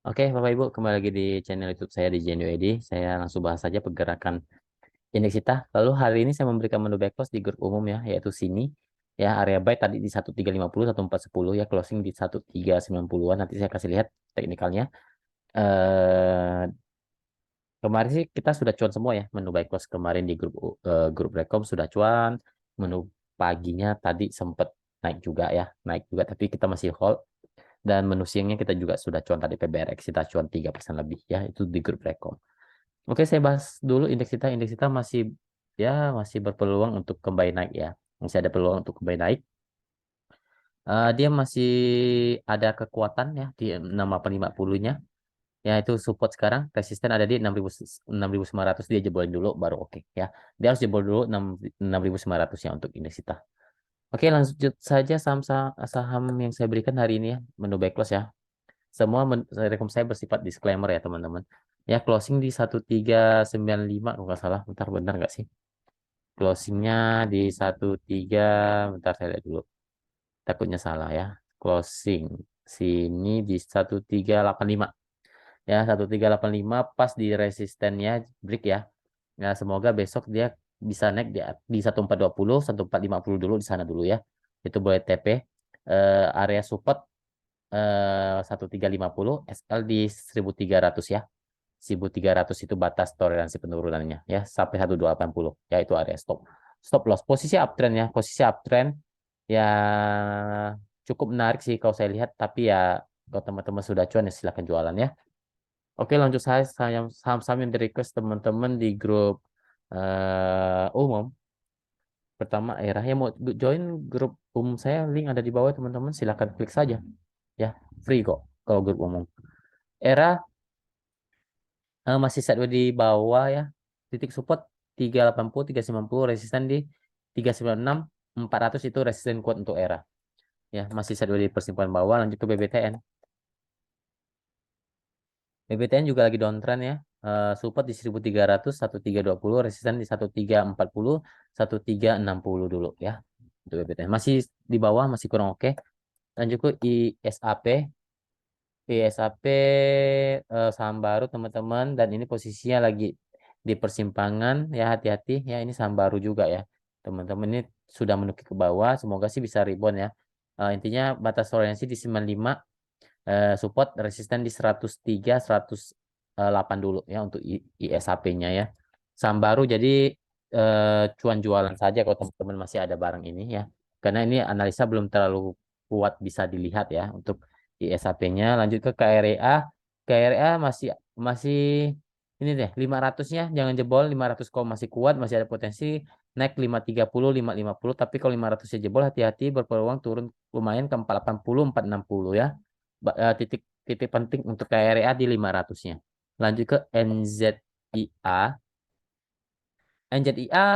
Oke, Bapak Ibu, kembali lagi di channel YouTube saya di JNUED. Saya langsung bahas saja pergerakan indeks kita. Lalu hari ini saya memberikan menu back close di grup umum ya, yaitu sini. Ya, area buy tadi di 1350, 1410 ya, closing di 1390-an. Nanti saya kasih lihat teknikalnya. Eh Kemarin sih kita sudah cuan semua ya, menu buy close kemarin di grup Rekom sudah cuan. Menu paginya tadi sempat naik juga ya, naik juga tapi kita masih hold. Dan menu siangnya kita juga sudah cuan tadi PBRX, kita cuan 3% lebih ya, itu di grup Rekom. Oke, saya bahas dulu indeks kita. Indeks kita masih masih berpeluang untuk kembali naik ya. Masih ada peluang untuk kembali naik. Dia masih ada kekuatan ya di 6850-nya. Ya, itu support sekarang. Resisten ada di 6.900, dia jebolin dulu baru oke ya. Dia harus jebol dulu 6.900 ya untuk indeks kita. Oke, lanjut saja saham yang saya berikan hari ini ya. Menu back close ya. Semua rekom saya bersifat disclaimer ya teman-teman. Ya, closing di 1395 kalau nggak salah. Bentar, benar nggak sih? Closingnya di 13, bentar saya lihat dulu. Takutnya salah ya. Closing sini di 1385. Ya, 1385 pas di resistennya break ya. Nah, semoga besok dia bisa naik di 1420, 1450 dulu di sana dulu ya. Itu boleh TP. Area support 1350, SL di 1300 ya. 1300 itu batas toleransi penurunannya ya, sampai 1280 ya, itu area stop. Stop loss posisi uptrend ya, posisi uptrend ya, cukup menarik sih kalau saya lihat, tapi ya kalau teman-teman sudah cuan ya silahkan jualan ya. Oke, lanjut saya saham-saham yang di request teman-teman di grup umum. Pertama, Era yang mau join grup umum saya, link ada di bawah teman-teman, silahkan klik saja ya, free kok kalau grup umum. Era masih sideways di bawah ya. Titik support 380, 390, resisten di 396, 400 itu resisten kuat untuk Era. Ya, masih sideways di persimpangan bawah. Lanjut ke BBTN. BBTN juga lagi downtrend ya. Support di 1300, 1320, resisten di 1340, 1360 dulu ya. Untuk BBTN masih di bawah, masih kurang oke. Lanjut ke ISAP. ISAP saham baru teman-teman, dan ini posisinya lagi di persimpangan ya, hati-hati ya, ini saham baru juga ya teman-teman, ini sudah menukik ke bawah, semoga sih bisa rebound ya. Intinya batas toleransi di 95, support resisten di 103, 108 dulu ya untuk ISAP-nya ya. Saham baru jadi cuan jualan saja kalau teman-teman masih ada barang ini ya, karena ini analisa belum terlalu kuat bisa dilihat ya untuk ISAP-nya. Lanjut ke KREA. KREA masih masih ini deh, 500-nya jangan jebol. 500 kok masih kuat, masih ada potensi naik 530, 550, tapi kalau 500-nya jebol hati-hati, berpeluang turun lumayan ke 480, 460 ya. Titik titik penting untuk KREA di 500-nya. Lanjut ke NZIA. NZIA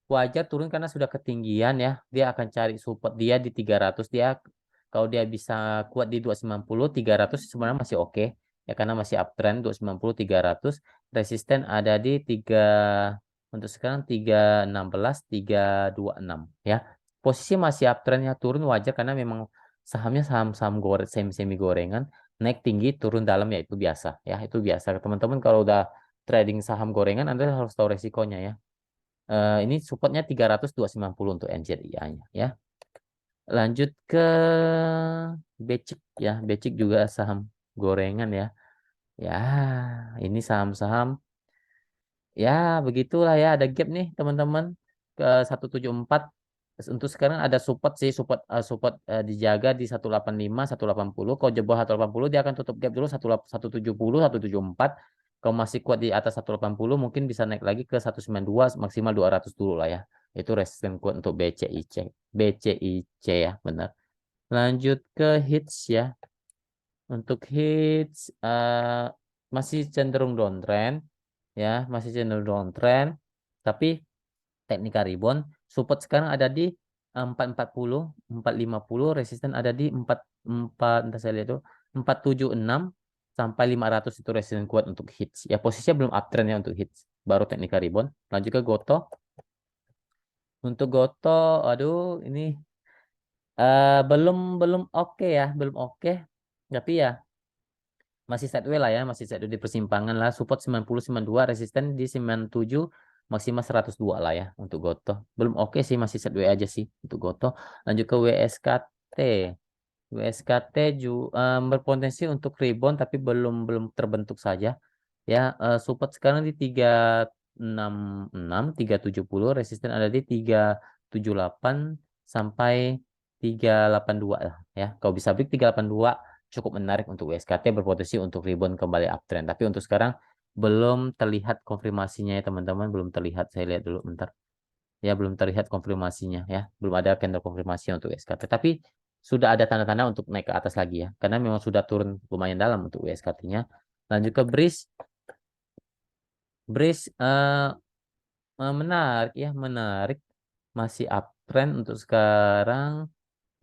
wajar turun karena sudah ketinggian ya. Dia akan cari support dia di 300 dia. Kalau dia bisa kuat di 290, 300 sebenarnya masih oke. Ya, karena masih uptrend 290, 300. Resisten ada di 3, untuk sekarang 316, 326 ya. Posisi masih uptrendnya, turun wajar karena memang sahamnya saham-saham goreng, semi-semi gorengan, naik tinggi turun dalam ya, itu biasa ya, itu biasa. Teman-teman kalau udah trading saham gorengan Anda harus tahu resikonya ya. Ini supportnya 300, 290 untuk NZIA-nya ya. Lanjut ke Becik ya. Becik juga saham gorengan ya. Ya, ini saham-saham ya begitulah ya, ada gap nih teman-teman ke 174. Untuk sekarang ada support sih, support dijaga di 185, 180. Kalau jebol 180 dia akan tutup gap dulu 170, 174. Kalau masih kuat di atas 180 mungkin bisa naik lagi ke 192, maksimal 200 dulu lah ya. Itu resisten kuat untuk BCIC. BCIC ya, benar. Lanjut ke hits ya. Untuk hits masih cenderung downtrend ya, masih cenderung downtrend. Tapi teknika rebound, support sekarang ada di 440, 450, resisten ada di 44, entah saya lihat tuh 476 sampai 500 itu resisten kuat untuk hits. Ya, posisinya belum uptrend ya untuk hits. Baru teknika rebound. Lanjut ke Goto. Untuk Goto, aduh ini belum belum oke ya, belum oke. Tapi ya masih sideways lah ya, masih sideways di persimpangan lah. Support 90 92, resisten di 97, maksimal 102 lah ya untuk Goto. Belum oke sih, masih sideways aja sih untuk Goto. Lanjut ke WSKT. WSKT berpotensi untuk rebound tapi belum belum terbentuk saja. Ya, support sekarang di 366, 370, resisten ada di 378 sampai 382 lah ya. Kalau bisa break 382 cukup menarik untuk WSKT, berpotensi untuk rebound kembali uptrend. Tapi untuk sekarang belum terlihat konfirmasinya ya teman-teman, belum terlihat. Saya lihat dulu bentar. Ya, belum terlihat konfirmasinya ya. Belum ada candle konfirmasi untuk WSKT. Tapi sudah ada tanda-tanda untuk naik ke atas lagi ya. Karena memang sudah turun lumayan dalam untuk WSKT-nya. Lanjut ke BRIS. BRIS menarik ya, menarik. Masih uptrend untuk sekarang.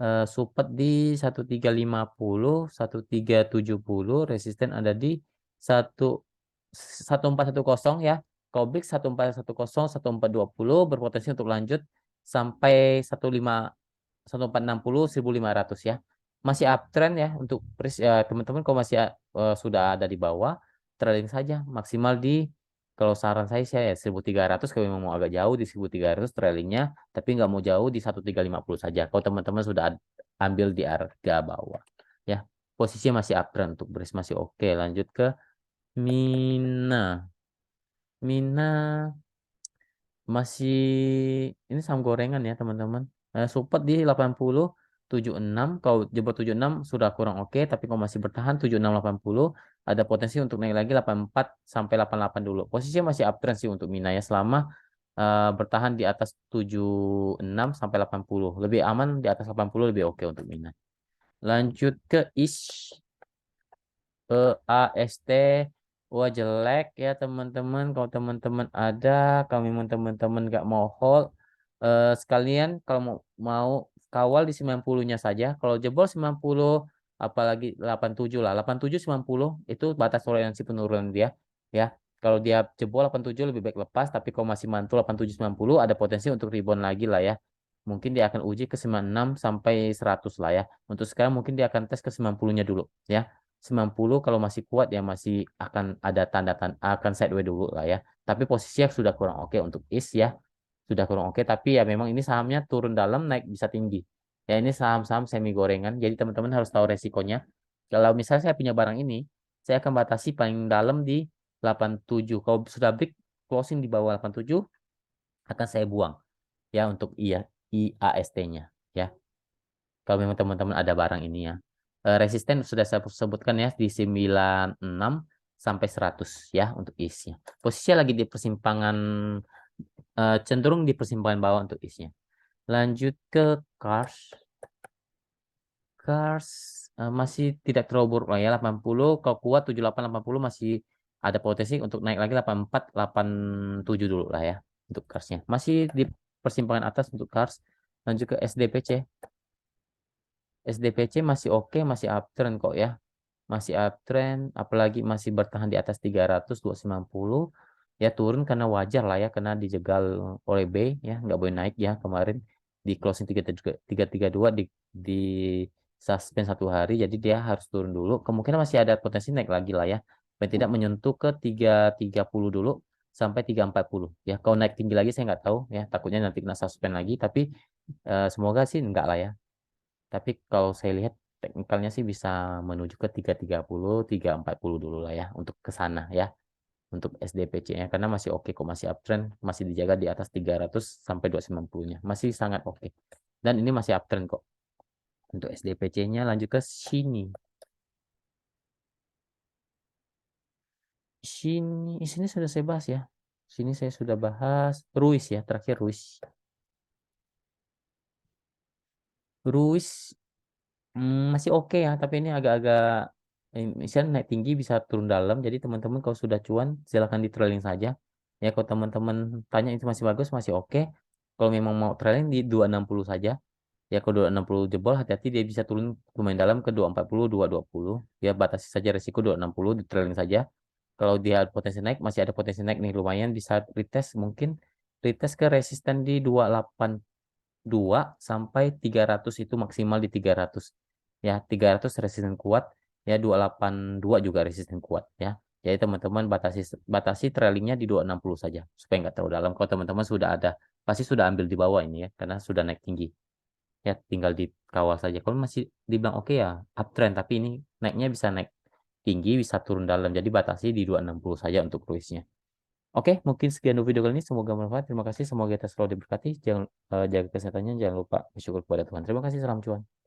Support di 1350, 1370, resisten ada di 1410 ya. Koblik 1410, 1420 berpotensi untuk lanjut sampai 1460, 1500 ya. Masih uptrend ya untuk ya, teman-teman kalau masih sudah ada di bawah, trading saja maksimal di, kalau saran saya ya 1300, kalau memang mau agak jauh di 1300 trailingnya, tapi nggak mau jauh di 1350 saja. Kalau teman-teman sudah ambil di harga bawah ya. Posisinya masih uptrend untuk beris masih oke. Lanjut ke Mina. Mina masih, ini saham gorengan ya teman-teman. Support di 80, 76. Kalau jebol 76 sudah kurang oke, tapi kalau masih bertahan 76 80, ada potensi untuk naik lagi 84 sampai 88 dulu. Posisinya masih uptrend sih untuk Mina ya, selama bertahan di atas 76 sampai 80. Lebih aman di atas 80, lebih oke untuk Mina. Lanjut ke AST. Wah, jelek ya teman-teman. Kalau teman-teman ada, kalau memang teman-teman nggak mau hold, sekalian kalau mau kawal di 90-nya saja. Kalau jebol 90, apalagi 87 lah. 87 90 itu batas toleransi penurunan dia ya. Kalau dia jebol 87 lebih baik lepas, tapi kalau masih mantul 87 90 ada potensi untuk rebound lagi lah ya. Mungkin dia akan uji ke 96 sampai 100 lah ya. Untuk sekarang mungkin dia akan tes ke 90-nya dulu ya. 90 kalau masih kuat ya masih akan ada tanda-tanda, akan sideways dulu lah ya. Tapi posisinya sudah kurang oke untuk IS ya. Sudah kurang oke, tapi ya memang ini sahamnya turun dalam naik bisa tinggi. Ya, ini saham-saham semi gorengan. Jadi teman-teman harus tahu resikonya. Kalau misalnya saya punya barang ini, saya akan batasi paling dalam di 87. Kalau sudah break closing di bawah 87 akan saya buang ya untuk IAST-nya ya. Kalau memang teman-teman ada barang ini ya. Resisten sudah saya sebutkan ya di 96 sampai 100 ya untuk isinya. Posisinya lagi di persimpangan, cenderung di persimpangan bawah untuk isinya. Lanjut ke Cars. Cars masih tidak terlalu buruk lah ya, 80 kalau kuat 78 80 masih ada potensi untuk naik lagi 84 87 dulu lah ya untuk Carsnya. Masih di persimpangan atas untuk Cars. Lanjut ke SDPC. SDPC masih oke, masih uptrend kok ya. Masih uptrend, apalagi masih bertahan di atas 300, 290. Ya turun karena wajar lah ya, karena dijegal oleh B ya, nggak boleh naik ya kemarin di closing 332 di suspend 1 hari, jadi dia harus turun dulu. Kemungkinan masih ada potensi naik lagi lah ya. Dan tidak menyentuh ke 330 dulu sampai 340 ya. Kalau naik tinggi lagi saya nggak tahu ya, takutnya nanti kena suspend lagi, tapi semoga sih enggak lah ya. Tapi kalau saya lihat teknikalnya sih bisa menuju ke 330, 340 dulu lah ya untuk ke sana ya. Untuk SDPC-nya karena masih oke kok, masih uptrend, masih dijaga di atas 300 sampai 290-nya. Masih sangat oke. Dan ini masih uptrend kok. Untuk SDPC-nya lanjut ke sini. Sini sudah saya bahas ya. Sini saya sudah bahas Ruiz ya, terakhir Ruiz. Ruiz masih oke ya, tapi ini agak-agak misalnya naik tinggi bisa turun dalam. Jadi teman-teman kalau sudah cuan silahkan di trailing saja. Ya kalau teman-teman tanya itu masih bagus, masih oke. Kalau memang mau trailing di 260 saja. Ya kalau 260 jebol hati-hati dia bisa turun lumayan dalam ke 240, 220. Ya batasi saja resiko 260 di trailing saja. Kalau dia ada potensi naik, masih ada potensi naik nih lumayan, bisa retest mungkin retest ke resisten di 282 sampai 300 itu maksimal di 300. Ya, 300 resisten kuat. Ya 282 juga resisten kuat ya. Jadi teman-teman batasi trailingnya di 260 saja supaya nggak terlalu dalam. Kalau teman-teman sudah ada, pasti sudah ambil di bawah ini ya karena sudah naik tinggi. Ya tinggal dikawal saja. Kalau masih dibilang oke ya uptrend, tapi ini naiknya bisa naik tinggi, bisa turun dalam. Jadi batasi di 260 saja untuk cruise-nya. Oke, mungkin sekian dulu video kali ini. Semoga bermanfaat. Terima kasih. Semoga kita selalu diberkati. Jangan jaga kesehatannya. Jangan lupa bersyukur kepada Tuhan. Terima kasih. Salam cuan.